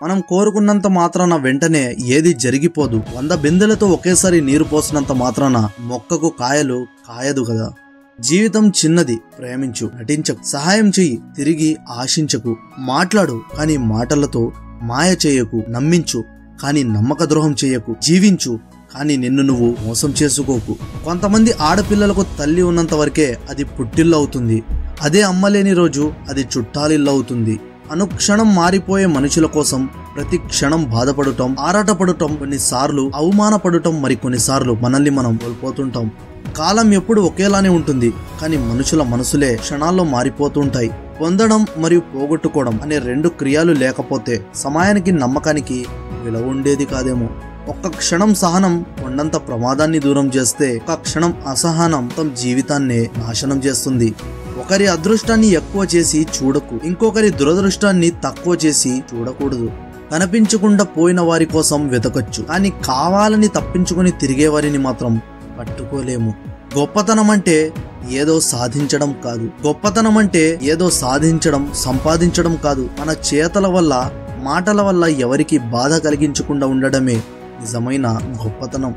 మనం కోరుకున్నంత మాత్రాన వెంటనే ఏది జరిగిపోదు. 100 బిందెలతో ఒకేసారి నీరు పోసినంత మాత్రాన మొక్కకు కాయలు కాయదు కదా. జీవితం చిన్నది, ప్రేమించు, నటించకు, సహాయం చెయ్యి, తిరిగి ఆశించకు, మాట్లాడు కానీ మాటలతో మాయ చేయకు, నమ్మించు కానీ నమ్మక ద్రోహం చేయకు, జీవించు కానీ నిన్ను నువ్వు మోసం చేసుకోకు. కొంతమంది ఆడపిల్లలకు తల్లి ఉన్నంత వరకే అది పుట్టిల్లు అవుతుంది. అదే అమ్మ లేని రోజు అది చుట్టాలిల్లు అవుతుంది. అనుక్షణం మారిపోయే మనుషుల కోసం ప్రతి క్షణం బాధపడటం, ఆరాటపడటం, కొన్నిసార్లు అవమానపడటం, మరి కొన్నిసార్లు మనల్ని మనం కోల్పోతుంటాం. కాలం ఎప్పుడు ఒకేలానే ఉంటుంది, కానీ మనుషుల మనసులే క్షణాల్లో మారిపోతుంటాయి. పొందడం మరియు పోగొట్టుకోవడం అనే 2 క్రియలు లేకపోతే సమయానికి, నమ్మకానికి విలువ ఉండేది కాదేమో. ఒక్క క్షణం సహనం కొండంత ప్రమాదాన్ని దూరం చేస్తే, ఒక క్షణం అసహనం తమ జీవితాన్నే నాశనం చేస్తుంది. ఒకరి అదృష్టాన్ని ఎక్కువ చేసి చూడకు, ఇంకొకరి దురదృష్టాన్ని తక్కువ చేసి చూడకూడదు. కనిపించకుండా పోయిన వారి కోసం వెతకచ్చు, కానీ కావాలని తప్పించుకొని తిరిగే వారిని మాత్రం పట్టుకోలేము. గొప్పతనం అంటే ఏదో సాధించడం కాదు. గొప్పతనం అంటే ఏదో సాధించడం, సంపాదించడం కాదు. మన చేతల వల్ల, మాటల వల్ల ఎవరికి బాధ కలిగించకుండా ఉండడమే నిజమైన గొప్పతనం.